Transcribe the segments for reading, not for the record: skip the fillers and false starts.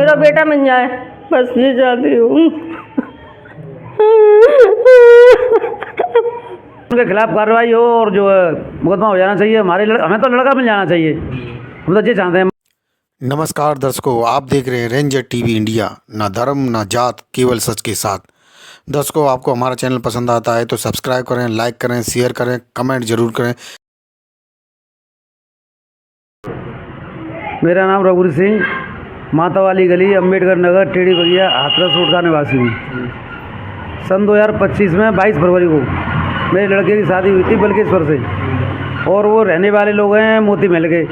मेरा बेटा मिल जाए, बस ये चाहती हूँ। उनके खिलाफ कार्रवाई हो और जो है मुकदमा हो जाना चाहिए। हमें तो लड़का मिल जाना चाहिए, हम तो ये चाहते हैं। नमस्कार दर्शकों, आप देख रहे हैं रेंजर टीवी इंडिया। ना धर्म ना जात, केवल सच के साथ। दर्शकों, आपको हमारा चैनल पसंद आता है तो सब्सक्राइब करें, लाइक करें, शेयर करें, कमेंट जरूर करें। मेरा नाम रघुवीर सिंह, माता वाली गली, अम्बेडकर नगर, टेढ़ी बगिया, हाथरस रोड का निवासी हूँ। सन 2025 में 22 फरवरी को मेरे लड़के की शादी हुई थी बल्केश्वर से, और वो रहने वाले लोग हैं मोती महल के।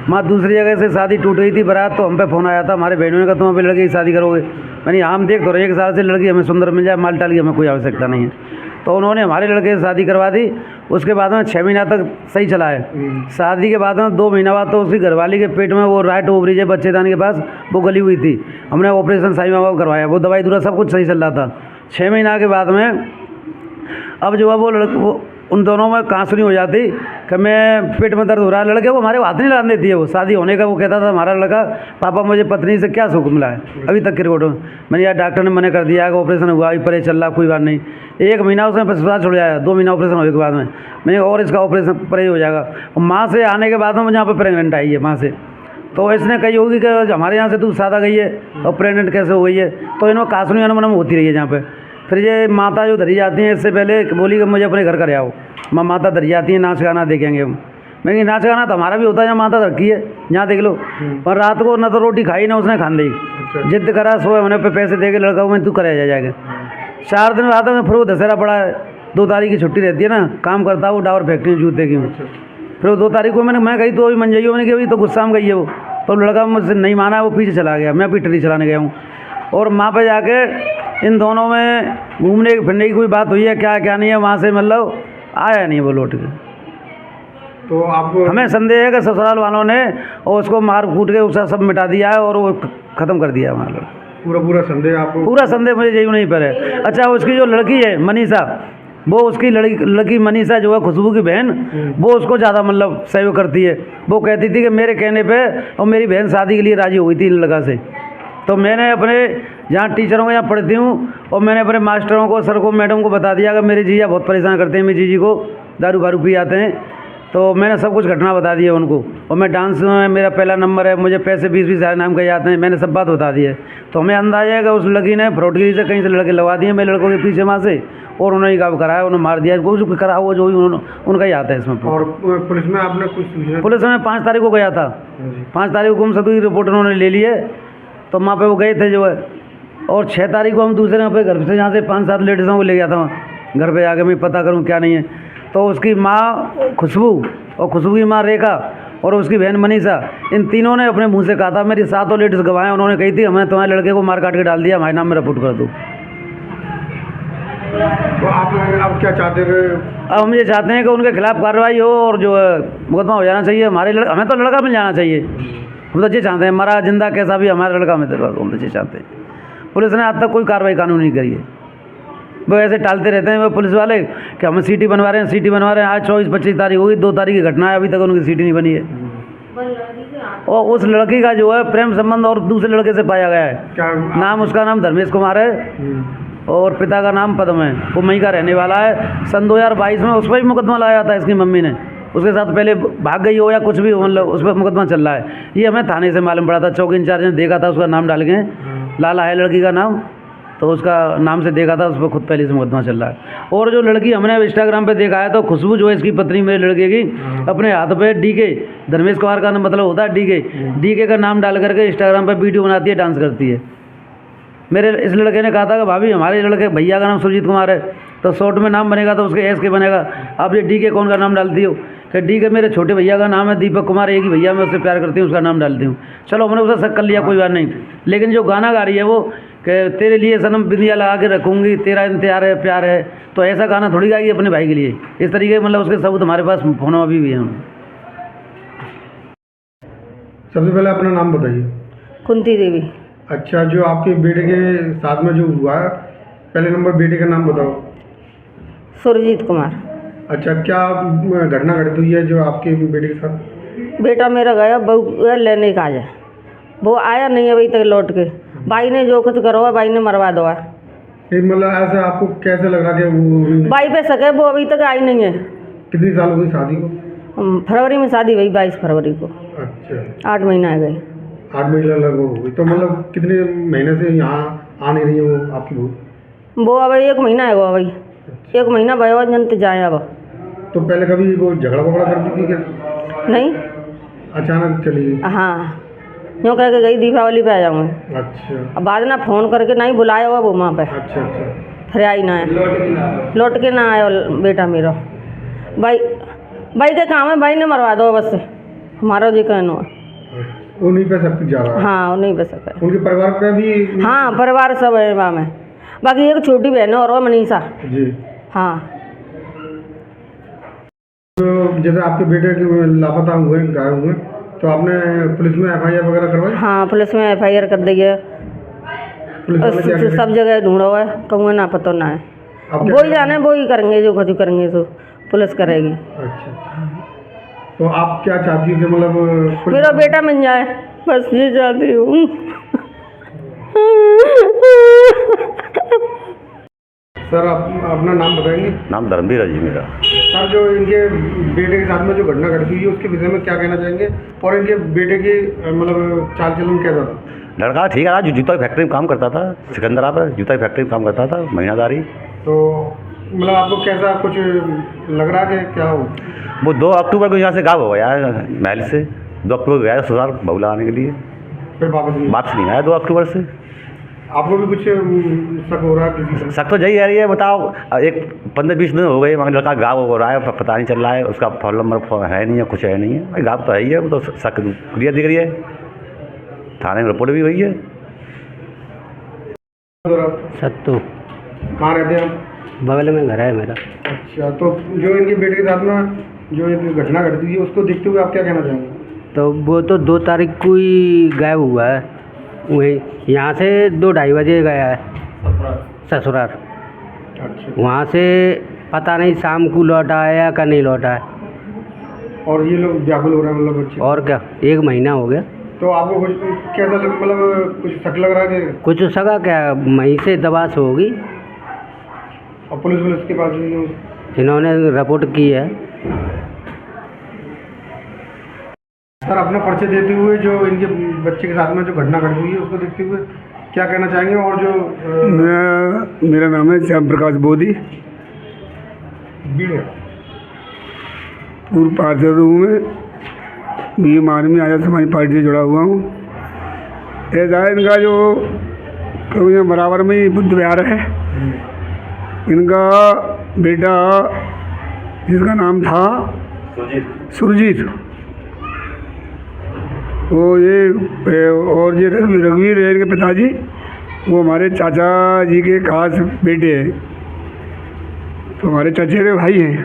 माँ दूसरी जगह से शादी टूट गई थी बारात, तो हम पे फ़ोन आया था हमारे बहनों ने कहा तुम अपने लड़के की शादी करोगे। मैंने हम देख तो रहे 1 साल से लड़की हमें सुंदर मिल जाए, माल टाल की हमें कोई आवश्यकता नहीं है। तो उन्होंने हमारे लड़के से शादी करवा दी। उसके बाद में 6 महीना तक सही चला है। शादी के बाद में 2 महीना बाद तो उसकी घरवाली के पेट में वो राइट ओवरी है बच्चेदानी के पास, वो गली हुई थी। हमने ऑपरेशन साई बाबा करवाया, वो दवाई दूरा सब कुछ सही चल रहा था। 6 महीना के बाद में अब जो है वो उन दोनों में कांसुनी हो जाती कि मैं पेट में दर्द हो रहा है। लड़के को हमारे हाथ नहीं लगाने देती है। वो शादी होने का वो कहता था हमारा लड़का, पापा मुझे पत्नी से क्या सुख मिला है अभी तक की रिपोर्ट में। मैंने यार डॉक्टर ने मना कर दिया कि ऑपरेशन हुआ, अभी परे चल रहा, कोई बात नहीं। 1 महीना उसने अस्पताल छोड़ जाया, 2 महीना ऑपरेशन होने के बाद में मैंने और इसका ऑपरेशन परे हो जाएगा। और माँ से आने के बाद में मुझे यहाँ पर प्रेगनेंट आई है माँ से। तो इसने कही होगी कि हमारे यहाँ से तू सादा गई है और प्रेगनेंट कैसे हो गई है। तो इन्होंने कासुनी अनुमन होती रही है जहाँ पे। फिर ये माता जो धरी जाती हैं, इससे पहले बोली कि मुझे अपने घर का ले आओ। माँ माता धरी जाती है, नाच गाना देखेंगे हम। मैं नाच गाना तो हमारा भी होता है, जहाँ माता रखी है यहाँ देख लो। पर रात को न तो रोटी खाई ना उसने खान दी, जिद करा सोए होने पे पैसे दे के लड़का मैं तू कराया जाएगा। 4 दिन बाद में फिर वो दशहरा पड़ा है, 2 तारीख की छुट्टी रहती है ना, काम करता है वो डावर फैक्ट्री में जूते की। फिर वो 2 तारीख को मैं गई तो अभी मन जाइए, मैंने कहा अभी तो गुस्सा में गई है वो। तो लड़का मुझसे नहीं माना, वो पीछे चला गया, मैं पिटरी चलाने गया हूँ। और माँ पे जाके इन दोनों में घूमने फिरने की कोई बात हुई है क्या नहीं है, वहाँ से मतलब आया नहीं वो लौट के। तो आपको हमें संदेह है कि ससुराल वालों ने और उसको मार कूट के उसका सब मिटा दिया है और वो ख़त्म कर दिया हमारा। पूरा संदेह आपको? पूरा संदेह मुझे यही नहीं पर है। अच्छा, उसकी जो लड़की है मनीषा, वो उसकी लड़की मनीषा जो है खुशबू की बहन, वो उसको ज़्यादा मतलब सहयोग करती है। वो कहती थी कि मेरे कहने पे और मेरी बहन शादी के लिए राज़ी हो गई थी इन लड़का से। तो मैंने अपने जहाँ टीचरों को यहाँ पढ़ती हूँ और मैंने अपने मास्टरों को, सर को, मैडम को बता दिया कि मेरी जीजा बहुत परेशान करते हैं, मेरी जीजी को दारू वारू पी आते हैं। तो मैंने सब कुछ घटना बता दी है उनको। और मैं डांस में मेरा पहला नंबर है, मुझे पैसे 20-20 हज़ार नाम के जाते हैं, मैंने सब बात बता दी है। तो हमें अंदाजा है कि उस लड़की ने फ्रॉडगिरी से कहीं से लड़के लगा दिए मेरे लड़कों के पीछे माँ से, और उन्होंने काम कराया, उन्होंने मार दिया। कुछ करा हुआ जो उनका ही आता है इसमें। और पुलिस में आपने कुछ सूचना? पुलिस में 5 तारीख को गया था, 5 तारीख को गुमशुदगी की रिपोर्ट उन्होंने ले ली है। तो वहाँ पे वो गए थे जो है, और 6 तारीख को हम दूसरे यहाँ पे घर से जहाँ से 5-7 लेडीज़ों को ले गया था वहाँ घर पे आके मैं पता करूँ क्या नहीं है। तो उसकी माँ खुशबू और खुशबू की माँ रेखा और उसकी बहन मनीषा, इन तीनों ने अपने मुंह से कहा था, मेरी 7 लेडीज़ गवाएं, उन्होंने कही थी हमने तुम्हारे लड़के को मार काट के डाल दिया, हमारे नाम में रिपोर्ट कर दो। तो आप क्या चाहते थे? अब हम ये चाहते हैं कि उनके खिलाफ कार्रवाई हो और जो है मुकदमा हो जाना चाहिए। हमें तो लड़का मिल जाना चाहिए, हम तो ये चाहते हैं, मरा जिंदा कैसा भी हमारा लड़का में दरबार, हम तो ये चाहते हैं। पुलिस ने आज तक कोई कार्रवाई कानून नहीं करी है। वो ऐसे टालते रहते हैं वो पुलिस वाले कि हम सीटी बनवा रहे हैं। आज 24-25 तारीख होगी, 2 तारीख की घटना है, अभी तक उनकी सीटी नहीं बनी है। और उस लड़की का जो है प्रेम संबंध और दूसरे लड़के से पाया गया है। उसका नाम धर्मेश कुमार है और पिता का नाम पद्म है। वो मई का रहने वाला है। सन 2022 में उस पर भी मुकदमा लगाया था इसकी मम्मी ने, उसके साथ पहले भाग गई हो या कुछ भी हो, मतलब उस पर मुकदमा चल रहा है। ये हमें थाने से मालूम पड़ा था, चौकी इंचार्ज ने देखा था, उसका नाम डाल के, लाला है लड़की का नाम, तो उसका नाम से देखा था, उस पर खुद पहले से मुकदमा चल रहा है। और जो लड़की हमने इंस्टाग्राम पे देखा है, तो खुशबू जो है इसकी पत्नी मेरे लड़के की, अपने हाथ पे डीके, धर्मेश कुमार का मतलब होता है डीके का नाम डाल करके इंस्टाग्राम पे वीडियो बनाती है, डांस करती है। मेरे इस लड़के ने कहा था कि भाभी हमारे लड़के भैया का नाम सुरजीत कुमार है, तो शॉर्ट में नाम बनेगा तो उसके एस के बनेगा, आप ये डीके कौन का नाम डालती हो? कि डीके मेरे छोटे भैया का नाम है दीपक कुमार, एक ही भैया, मैं उससे प्यार करती हूँ, उसका नाम डालती हूँ। चलो हमने उसे शक कर लिया, कोई बात नहीं। लेकिन जो गाना गा रही है वो कि तेरे लिए सनम बिंदिया लगा के रखूँगी, तेरा इंतजार है प्यार है, तो ऐसा गाना थोड़ी गाएगी अपने भाई के लिए। इस तरीके मतलब उसके सबूत हमारे पास फोन अभी भी है। सबसे पहले अपना नाम बताइए। कुंती देवी। अच्छा, जो आपके बेटे के साथ में जो हुआ, पहले नंबर बेटे का नाम बताओ। सुरजीत कुमार। अच्छा, क्या घटना घटित हुई है जो आपके बेटे के साथ? बेटा मेरा गया बहू लेने का है, वो आया नहीं अभी तक लौट के। भाई ने जो कुछ करो है, भाई ने मरवा दो है। ये मतलब ऐसा आपको कैसे लग रहा कि वो भाई पे सके, वो अभी तक आई नहीं है। कितनी साल हो गई शादी को? फरवरी में शादी हुई, 22 फरवरी को। अच्छा, 8 महीना आ गए। 8 महीने लगभग हो गई। तो मतलब कितने महीने से यहाँ आ नहीं रही है वो आपकी बहू? वो अब 1 महीना है, वो अभी 1 महीना भयो जनते जाए अब। तो पहले कभी वो झगड़ा वगड़ा करती थी क्या? नहीं, अचानक चली गई? हाँ, यूँ कह के गई दीपावली पे आ जाऊँगी। अच्छा अब बाद ना फ़ोन करके नहीं बुलाया हुआ वो वहाँ पे, अच्छा अच्छा। फिर आई ना है, लौट के ना आया बेटा मेरा। भाई के काम है, भाई ने मरवा दो बस, हमारा जी कहना है। उन्हीं पे सब कुछ जा रहा है? हाँ, नहीं बच सका। उनके परिवार का भी? हाँ, परिवार सब है वहाँ में। बाकी एक छोटी बहन है और वो मनीषा। जी। हाँ। तो जैसे आपके बेटे के लापता हुए, गायब हुए, तो आपने पुलिस में FIR वगैरह करवाई? हाँ, पुलिस में FIR कर दी है। पुलिस वाले क्या कहते हैं? सब जगह ढूंढो है, कहूँगा ना पता ना है। आप क्या वो ही जाने, वो ही करेंगे, जो कुछ करेंगे तो पुलिस करेगी। अच्छा, तो आप क्या चाहती हो कि मतलब मेरा बेटा मिल जाए, बस ये चाहती हूँ। सर आप अपना नाम बताएंगे? नाम धर्मवीर है जी मेरा। सर जो इनके बेटे के साथ में जो घटना घटी हुई है उसके विषय में क्या कहना चाहेंगे, और इनके बेटे की मतलब चाल चलन कैसा था? लड़का ठीक है, जो जूता की फैक्ट्री में काम करता था, सिकंदरा पर जूता की फैक्ट्री में काम करता था, महीनादारी। तो मतलब आपको कैसा कुछ लग रहा है कि क्या हो? वो 2 अक्टूबर को यहाँ से गायब हो गया है महल से। 2 अक्टूबर को गया ससुराल बहू लाने के लिए, फिर वापस नहीं आया 2 अक्टूबर से। आपको भी कुछ शक हो रहा है किसी से? शक तो यही आ रही है, बताओ, एक 15-20 दिन हो गए मगर लड़का गायब हो रहा है, पता नहीं चल रहा है, उसका फ़ोन नंबर है नहीं है, कुछ है नहीं है भाई, गायब तो है ही है। वो तो शक क्लियर दिख रही है, थाने में रिपोर्ट भी हुई है। सत्तू, कहाँ रहते हैं आप? बगल में घर है मेरा। अच्छा, तो जो इनके बेटे के साथ में जो एक घटना घटी हुई है उसको देखते हुए आप क्या कहना चाहेंगे? तो वो तो 2 तारीख को ही गायब हुआ है, वही यहाँ से 2-2:30 बजे गया है ससुराल। अच्छा, वहाँ से पता नहीं शाम को लौटा है या का नहीं लौटा है। और ये लोग व्याकुल हो रहे हैं मतलब बच्चे? और क्या, 1 महीना हो गया। तो आपको कुछ कैसा मतलब कुछ शक लग रहा है कि? कुछ सगा क्या, वहीं से दबास होगी। और पुलिस के पास भी इन्होंने रिपोर्ट की है। सर अपना परिचय देते हुए जो इनके बच्चे के साथ में जो घटना घटी हुई है उसको देखते हुए क्या कहना चाहेंगे, और जो मेरा नाम है श्याम प्रकाश बोधी, पूर्व पार्षद हूँ मैं, BM आर्मी आज़ाद समाज पार्टी से जुड़ा हुआ हूँ। ऐसा है इनका जो कभी बराबर में ही बुद्ध विहार है, इनका बेटा जिसका नाम था सुरजीत, वो ये और ये रघुवीर है इनके पिताजी, वो हमारे चाचा जी के खास बेटे हैं, तो हमारे चचेरे भाई हैं।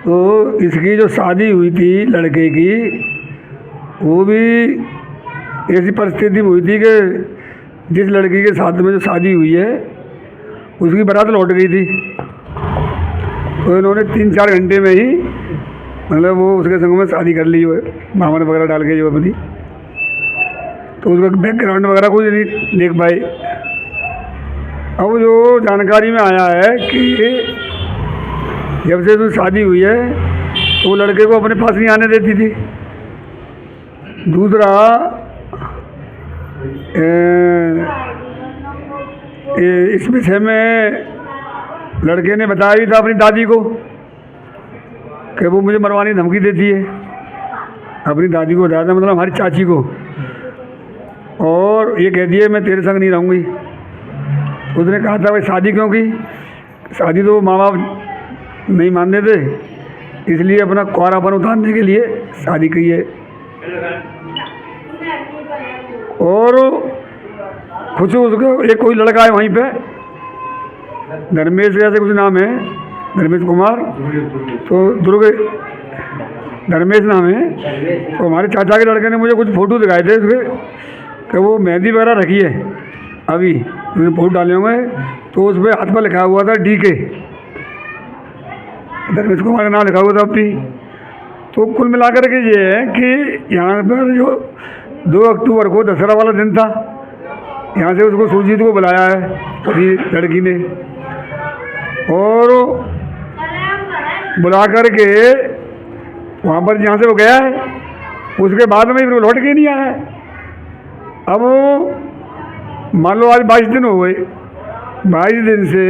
तो इसकी जो शादी हुई थी लड़के की, वो भी ऐसी परिस्थिति में हुई थी कि जिस लड़की के साथ में जो शादी हुई है उसकी बारात लौट गई थी, तो इन्होंने 3-4 घंटे में ही मतलब वो उसके संग में शादी कर ली है, मामन वगैरह डाल के जो अपनी, तो उसका बैकग्राउंड वगैरह कुछ नहीं देख पाए। अब जो जानकारी में आया है कि जब से तो शादी हुई है तो वो लड़के को अपने पास नहीं आने देती थी। दूसरा इस विषय में लड़के ने बताया भी था अपनी दादी को कि वो मुझे मरवाने की धमकी देती है, अपनी दादी को बताया था, मतलब हमारी चाची को, और ये कहती है मैं तेरे संग नहीं रहूँगी। उसने कहा था भाई शादी क्यों की? शादी तो माँ बाप नहीं मानते थे, इसलिए अपना कुंवारापन उतारने के लिए शादी की है। और कुछ उसको एक कोई लड़का है वहीं पे, धर्मेश ऐसे कुछ नाम है, धर्मेश कुमार, तो दुर्ग धर्मेश नाम है। तो हमारे चाचा के लड़के ने मुझे कुछ फ़ोटो दिखाए थे उसके कि वो मेहंदी वगैरह रखी है, अभी उसने फ़ोटो डाले होंगे, तो उस पर हाथ पर लिखा हुआ था DK, धर्मेश कुमार का नाम लिखा हुआ था अपनी। तो कुल मिलाकर के ये है कि यहाँ पर जो 2 अक्टूबर को दशहरा वाला दिन था, यहाँ से उसको सुरजीत को बुलाया है किसी लड़की ने, और बुला कर के वहाँ पर जहाँ से वो गया है उसके बाद में फिर वो लौट के नहीं आया है। अब मान लो आज 22 दिन हो गए, 22 दिन से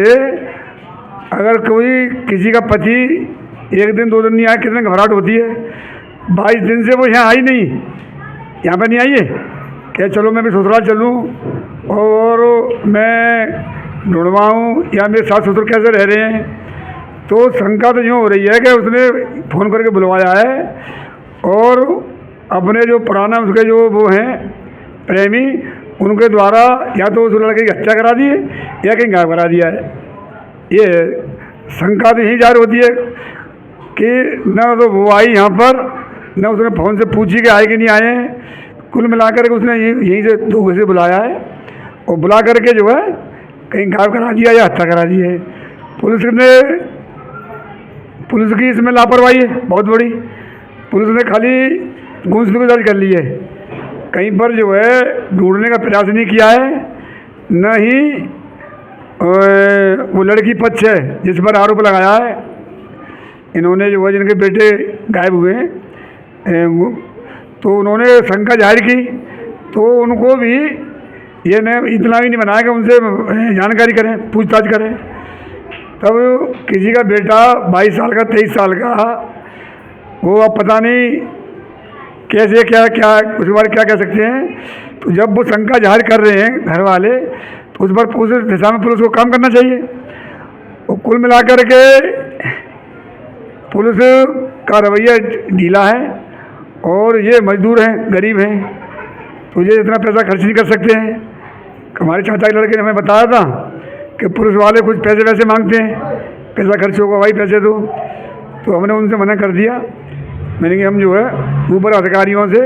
अगर कोई किसी का पति 1 दिन 2 दिन नहीं आया, कितने घबराहट होती है। 22 दिन से वो यहाँ आई नहीं, यहाँ पर नहीं आई है, क्या चलो मैं भी ससुराल चलूँ और मैं ढूंढवाऊँ या मेरे सास ससुर कैसे रह रहे हैं। तो शंका तो यूँ हो रही है कि उसने फ़ोन करके बुलवाया है और अपने जो पुराना उसके जो वो हैं प्रेमी, उनके द्वारा या तो उस लड़के की हत्या करा दी है या कहीं गायब करा दिया है। ये शंका तो यही जाहिर होती है कि न तो वो आई यहाँ पर, न उसने फ़ोन से पूछी कि आए कि नहीं आए हैं। कुल मिलाकर के उसने यहीं से धोखे से बुलाया है और बुला करके जो है कहीं गायब करा दिया या हत्या करा दी है। पुलिस की इसमें लापरवाही है बहुत बड़ी। पुलिस ने खाली गुमशुदगी दर्ज कर ली है, कहीं पर जो है ढूंढने का प्रयास नहीं किया है, न ही वो लड़की पक्ष है जिस पर आरोप लगाया है। इन्होंने जो है जिनके बेटे गायब हुए हैं तो उन्होंने शंका जाहिर की, तो उनको भी ये न इतना भी नहीं बनाया कि उनसे जानकारी करें, पूछताछ करें। तब किसी का बेटा 22 साल का 23 साल का, वो अब पता नहीं कैसे क्या उसके बारे क्या कह सकते हैं। तो जब वो शंका जाहिर कर रहे हैं घर वाले, तो उस पर उस दिशा में पुलिस को काम करना चाहिए। और कुल मिलाकर के पुलिस का रवैया ढीला है और ये मजदूर हैं, गरीब हैं, तो ये इतना पैसा खर्च नहीं कर सकते हैं। हमारे चाचा के लड़के ने हमें बताया था कि पुलिस वाले कुछ पैसे वैसे मांगते हैं, पैसा खर्च होगा भाई पैसे दो, तो हमने उनसे मना कर दिया। मैंने कि हम जो है ऊपर अधिकारियों से,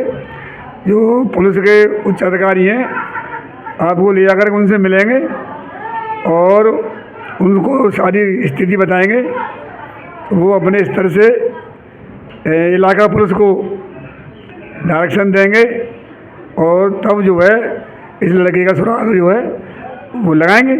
जो पुलिस के उच्च अधिकारी हैं, आपको ले जाकर उनसे मिलेंगे और उनको सारी स्थिति बताएंगे, तो वो अपने स्तर से इलाका पुलिस को डायरेक्शन देंगे और तब जो है इस लड़के का सुराग जो है वो लगाएंगे।